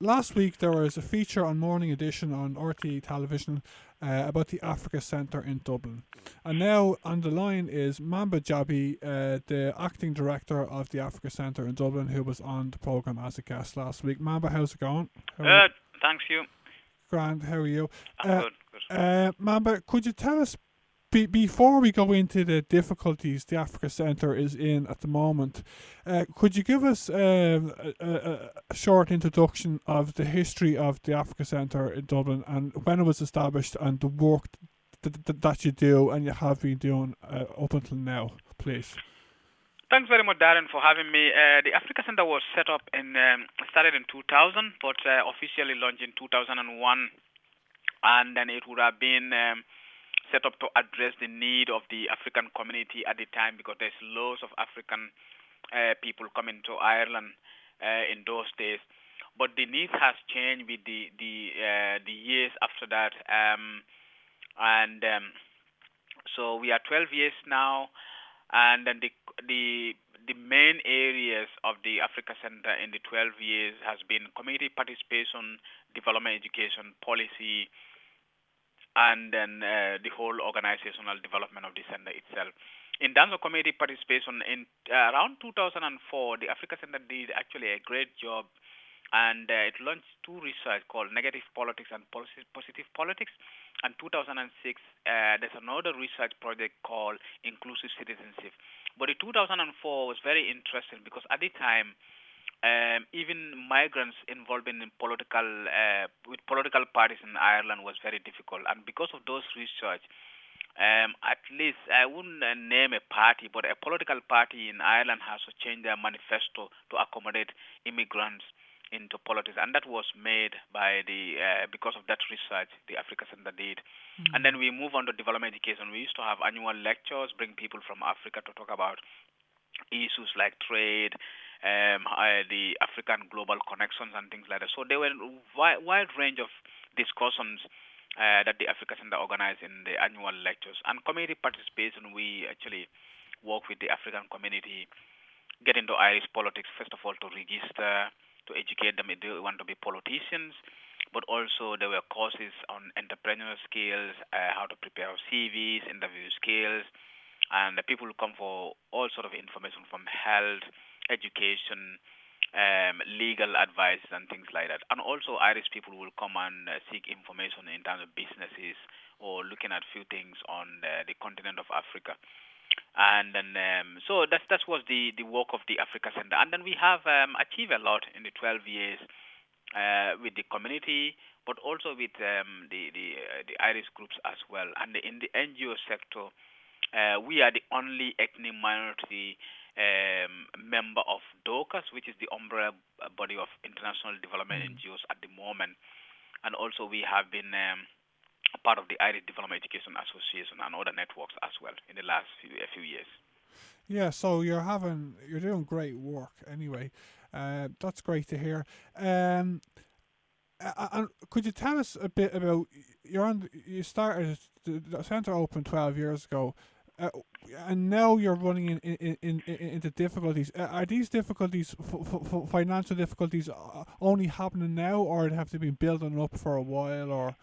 last week there was a feature on Morning Edition on RTE television about the Africa Centre in Dublin. And now on the line is Mbemba Jabbi, the acting director of the Africa Centre in Dublin, who was on the programme as a guest last week. Mbemba, how's it going? How are you? Thanks you. Grand, how are you? I'm good. Good. Mbemba, could you tell us, before we go into the difficulties the Africa Centre is in at the moment, could you give us a short introduction of the history of the Africa Centre in Dublin and when it was established and the work that you do and you have been doing up until now, please? Thanks very much, Darren, for having me. The Africa Center was set up started in 2000, but officially launched in 2001, and then it would have been set up to address the need of the African community at the time because there's loads of African people coming to Ireland in those days. But the needs has changed with the years after that, and so we are 12 years now, and then the main areas of the Africa Center in the 12 years has been community participation, development education, policy, and then the whole organizational development of the center itself. In terms of community participation, in around 2004, the Africa Center did actually a great job, and it launched two research called Negative Politics and Positive Politics. And 2006, there's another research project called Inclusive Citizenship. But the 2004 was very interesting because at the time, even migrants involved in political with political parties in Ireland was very difficult. And because of those research, at least I wouldn't name a party, but a political party in Ireland has to change their manifesto to accommodate immigrants into politics, and that was made by the because of that research the Africa Center did. And then we move on to development education. We used to have annual lectures, bring people from Africa to talk about issues like trade, the African global connections and things like that. So there were a wide range of discussions that the Africa Center organized in the annual lectures. And community participation, we actually work with the African community, get into Irish politics, first of all, to register, to educate them if they want to be politicians, but also there were courses on entrepreneurial skills, how to prepare CVs, interview skills, and the people come for all sort of information from health, education, legal advice, and things like that. And also Irish people will come and seek information in terms of businesses or looking at few things on the continent of Africa. And then so that was the work of the Africa Center. And then we have achieved a lot in the 12 years with the community, but also with the Irish groups as well. And in the NGO sector, we are the only ethnic minority member of DOCAS, which is the umbrella body of international development NGOs at the moment. And also we have been part of the Irish Development Education Association and other networks as well in the last few years. Yeah, so you're doing great work anyway. That's great to hear. And could you tell us a bit about you started the centre opened 12 years ago, and now you're running into difficulties. Are these difficulties, financial difficulties, only happening now, or have they been building up for a while, or?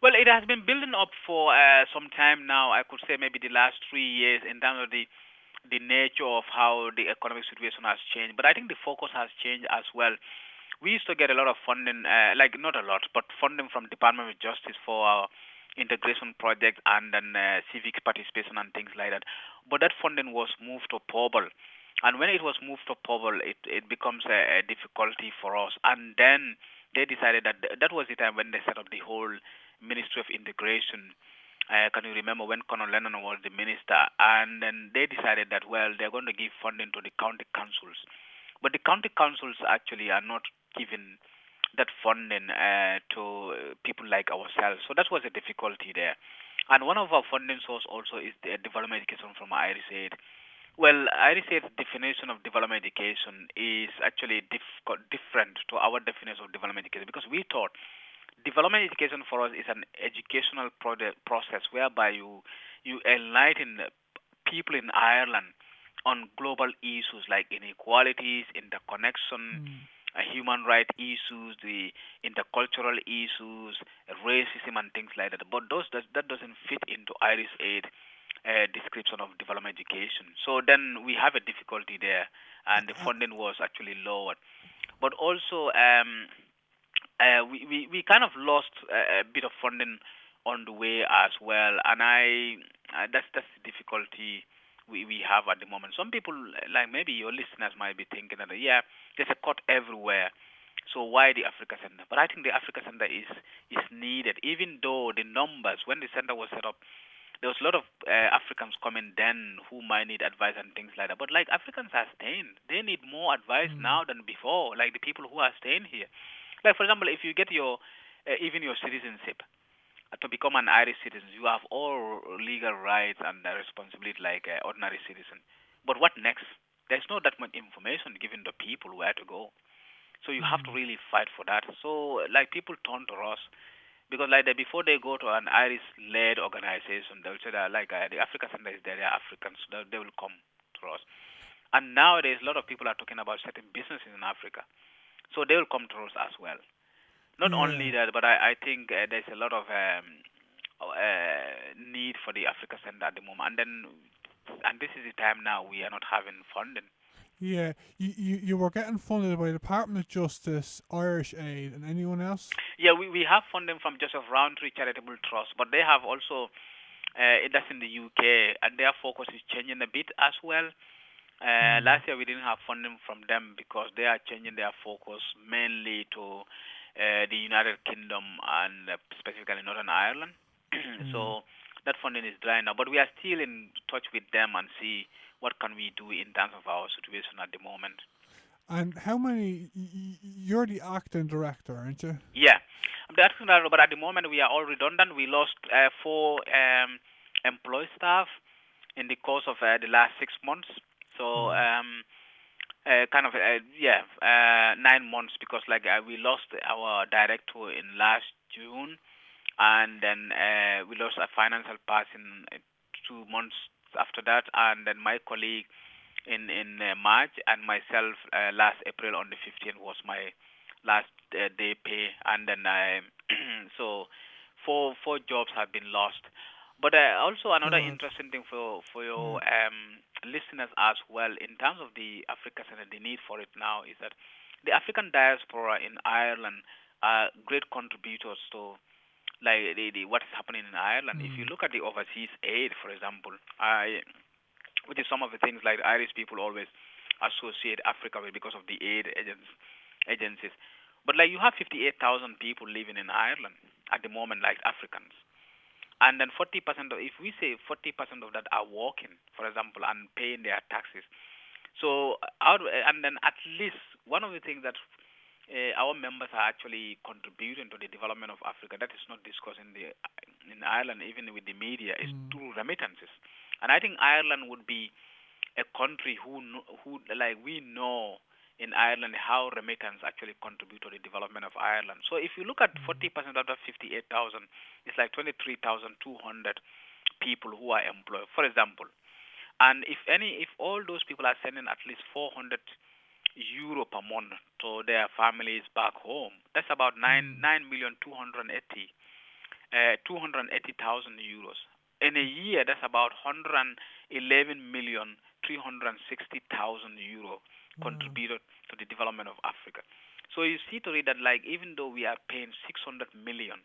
Well, it has been building up for some time now. I could say maybe the last 3 years in terms of the nature of how the economic situation has changed. But I think the focus has changed as well. We used to get a lot of funding, like not a lot, but funding from Department of Justice for our integration project and then civic participation and things like that. But that funding was moved to Pobal. And when it was moved to Pobal, it becomes a difficulty for us. And then they decided that was the time when they set up the whole Ministry of Integration. Can you remember when Conor Lennon was the minister? And then they decided that, well, they're going to give funding to the county councils. But the county councils actually are not giving that funding to people like ourselves. So that was a difficulty there. And one of our funding source also is the development education from Irish Aid. Well, Irish Aid's definition of development education is actually different to our definition of development education because we thought development education for us is an educational process whereby you enlighten people in Ireland on global issues like inequalities, interconnection, human rights issues, the intercultural issues, racism, and things like that. But that doesn't fit into Irish Aid description of development education. So then we have a difficulty there, and the funding was actually lowered. But also, we kind of lost a bit of funding on the way as well, and that's the difficulty we have at the moment. Some people, like maybe your listeners, might be thinking that yeah, there's a cut everywhere. So why the Africa Center? But I think the Africa Center is needed, even though the numbers when the center was set up, there was a lot of Africans coming then who might need advice and things like that. But like Africans are staying, they need more advice now than before. Like the people who are staying here, like for example, if you get your even your citizenship to become an Irish citizen, you have all legal rights and responsibility like ordinary citizen. But what next? There's not that much information given the people where to go. So you have to really fight for that. So like people turn to us because like before they go to an Irish-led organization, they'll say that like the Africa Center is there, they're Africans, so they will come to us. And nowadays, a lot of people are talking about setting businesses in Africa, so they will come to us as well. Not only that, but I think there's a lot of need for the Africa Center at the moment, and this is the time now we are not having funding. Yeah, you were getting funded by the Department of Justice, Irish Aid, and anyone else? Yeah, we have funding from Joseph Rowntree Charitable Trust, but they have also that's in the UK, and their focus is changing a bit as well. Last year we didn't have funding from them because they are changing their focus mainly to the United Kingdom and specifically Northern Ireland. So that funding is dry now, but we are still in touch with them and see what can we do in terms of our situation at the moment. And how many? You're the acting director, aren't you? Yeah, I'm the acting director, but at the moment we are all redundant. We lost four employee staff in the course of the last 6 months. So kind of 9 months because like we lost our director in last June, and then we lost a financial person 2 months after that, and then my colleague in March, and myself last April on the 15th was my last day pay, and then so four jobs have been lost. But also another interesting thing for your listeners as well in terms of the Africa Center, the need for it now is that the African diaspora in Ireland are great contributors to like what is happening in Ireland. If you look at the overseas aid, for example, which is some of the things like Irish people always associate Africa with because of the aid agencies. But like you have 58,000 people living in Ireland at the moment, like Africans. And then 40% of, if we say 40% of that are working, for example, and paying their taxes. So, and then at least one of the things that our members are actually contributing to the development of Africa that is not discussed in Ireland, even with the media, is through remittances. And I think Ireland would be a country who like we know in Ireland how remittance actually contribute to the development of Ireland. So if you look at 40% of that 58,000, it's like 23,200 people who are employed, for example. And if all those people are sending at least 400 euro per month to their families back home, that's about 9,280,000 euros. In a year, that's about 111,360,000 euro contributed to the development of Africa. So you see to read that like even though we are paying 600 million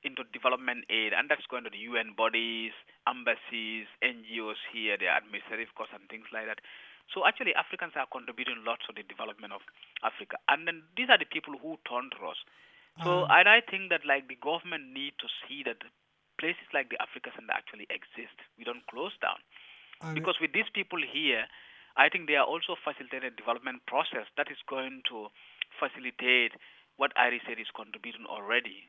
into development aid, and that's going to the UN bodies, embassies, NGOs here, their administrative costs and things like that. So actually Africans are contributing lots to the development of Africa. And then these are the people who turn to us. So and I think that like the government need to see that places like the Africa Center actually exist. We don't close down. Because with these people here, I think they are also facilitating a development process that is going to facilitate what Irish Aid is contributing already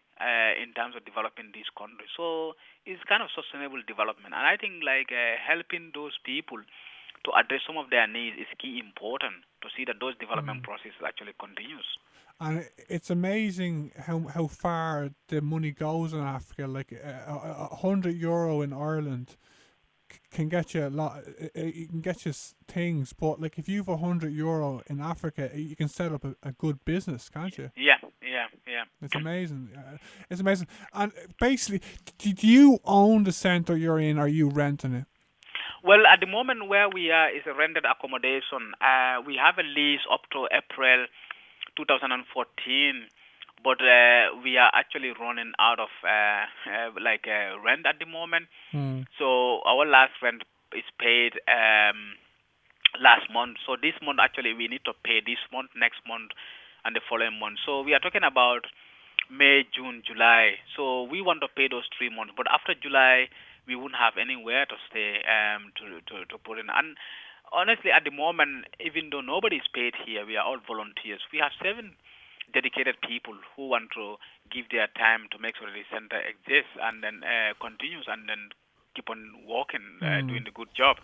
in terms of developing these countries. So it's kind of sustainable development. And I think like helping those people to address some of their needs is key important to see that those development processes actually continues. And it's amazing how far the money goes in Africa. Like €100 in Ireland can get you a lot. It can get you things, but like if you've €100 in Africa, you can set up a good business, can't you? Yeah. It's amazing. It's amazing. And basically, do you own the center you're in? Or are you renting it? Well, at the moment where we are is a rented accommodation. We have a lease up to April 2014, but we are actually running out of rent at the moment. So our last rent is paid last month. So this month actually we need to pay this month, next month, and the following month. So we are talking about May, June, July. So we want to pay those 3 months, but after July we wouldn't have anywhere to stay to put in. And honestly, at the moment, even though nobody is paid here, we are all volunteers. We have 7 dedicated people who want to give their time to make sure the center exists and then continues and then keep on working, doing the good job.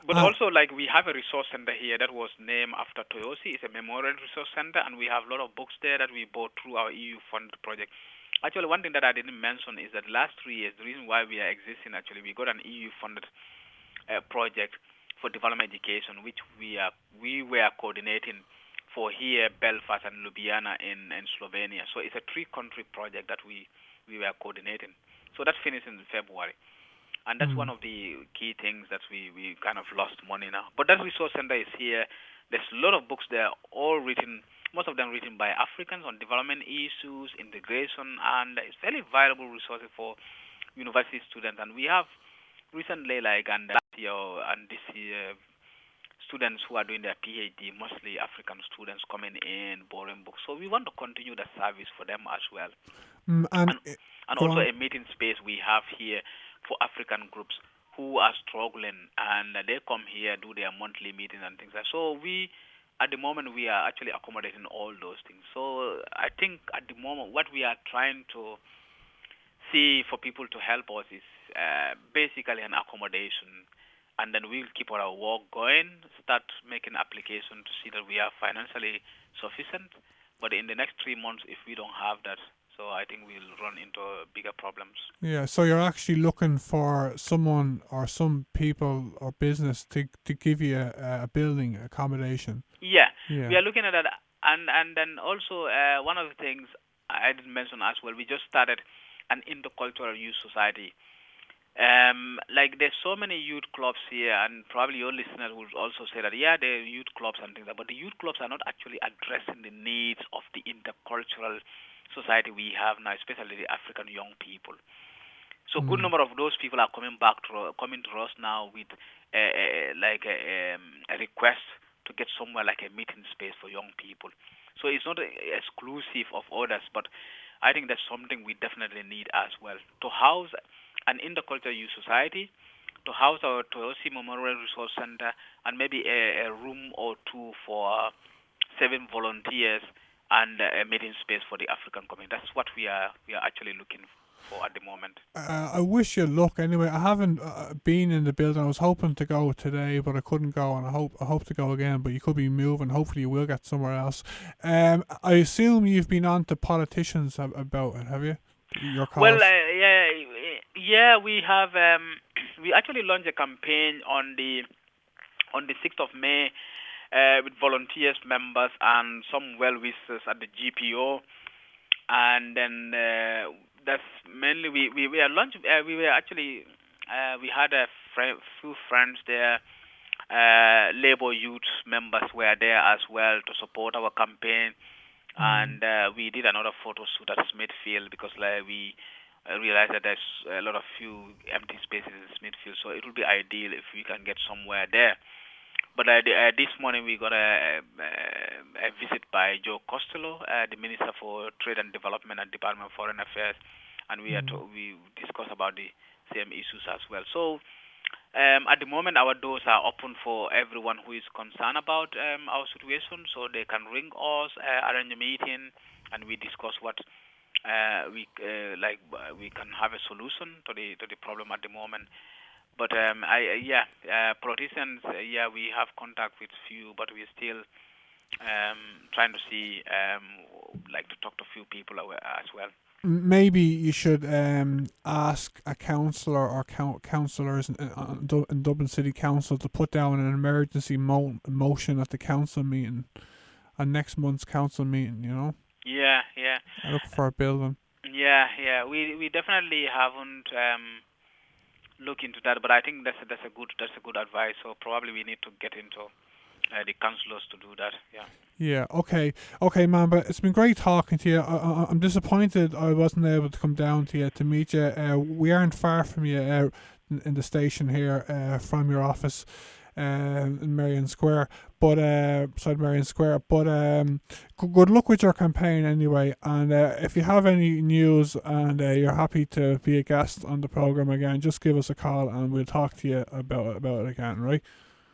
But also, like, we have a resource center here that was named after Toyosi. It's a memorial resource center, and we have a lot of books there that we bought through our EU fund project. Actually, one thing that I didn't mention is that the last 3 years, the reason why we are existing, actually, we got an EU funded project for development education, which we were coordinating for here, Belfast and Ljubljana in Slovenia. So it's a 3-country project that we were coordinating. So that finished in February. And that's one of the key things that we kind of lost money now. But that resource center is here. There's a lot of books there, all written, most of them written by Africans on development issues, integration, and it's very valuable resources for university students. And we have recently, and last year and this year, students who are doing their PhD, mostly African students, coming in, borrowing books. So we want to continue the service for them as well. And also a meeting space we have here for African groups who are struggling, and they come here, do their monthly meetings and things like that. So at the moment, we are actually accommodating all those things. So I think at the moment, what we are trying to see for people to help us is basically an accommodation, and then we'll keep our work going, start making application to see that we are financially sufficient. But in the next 3 months, if we don't have that, so I think we'll run into bigger problems. Yeah, so you're actually looking for someone or some people or business to give you a building accommodation. Yeah, we are looking at that. And then also one of the things I didn't mention as well, we just started an intercultural youth society. There's so many youth clubs here, and probably your listeners would also say that, there are youth clubs and things like that, but the youth clubs are not actually addressing the needs of the intercultural society we have now, especially the African young people. So good number of those people are coming to us now with a request to get somewhere like a meeting space for young people. So it's not exclusive of others, but I think that's something we definitely need as well, to house an intercultural youth society, to house our Toyosi Memorial Resource Center, and maybe a room or 2 for 7 volunteers, and a meeting space for the African community. That's what we are actually looking for at the moment. I wish you luck. Anyway, I haven't been in the building. I was hoping to go today, but I couldn't go, and I hope to go again. But you could be moving. Hopefully, you will get somewhere else. I assume you've been on to politicians about it, have you? Your cause? Well, we have. We actually launched a campaign on the 6th of May. With volunteers, members, and some well-wishers at the GPO, and then that's mainly we were launched. We were actually we had a few friends there. Labour youth members were there as well to support our campaign, and we did another photo shoot at Smithfield because we realized that there's a lot of few empty spaces in Smithfield, so it would be ideal if we can get somewhere there. But this morning we got a visit by Joe Costello, the Minister for Trade and Development and Department of Foreign Affairs, and we discussed about the same issues as well. So at the moment our doors are open for everyone who is concerned about our situation, so they can ring us, arrange a meeting, and we discuss what we can have a solution to the problem at the moment. But politicians, we have contact with few, but we're still trying to see, to talk to few people as well. Maybe you should ask a councillor or councillors in Dublin City Council to put down an emergency motion at the council meeting, at next month's council meeting. Yeah, yeah. Look for a building. Yeah, yeah. We definitely haven't looked into that, but I think that's a good advice. So probably we need to get into the councillors to do that. Yeah. Yeah, okay, man. But it's been great talking to you. I'm disappointed I wasn't able to come down to you to meet you. We aren't far from you in the station here from your office in Marion Square, but beside Marion Square. But good luck with your campaign anyway. And if you have any news and you're happy to be a guest on the program again, just give us a call and we'll talk to you about it again, right?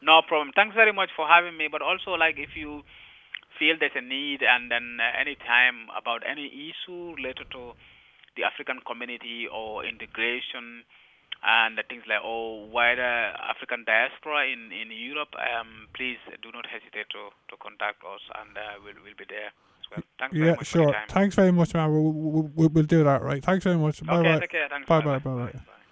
No problem. Thanks very much for having me. But also, like, if you feel there's a need and then any time about any issue related to the African community or integration and the things like wider African diaspora in Europe, please do not hesitate to contact us, and we'll be there as well. Thanks very much for your time. Thanks very much, man. We'll do that, right? Thanks very much. Okay, take care. Thanks. Bye.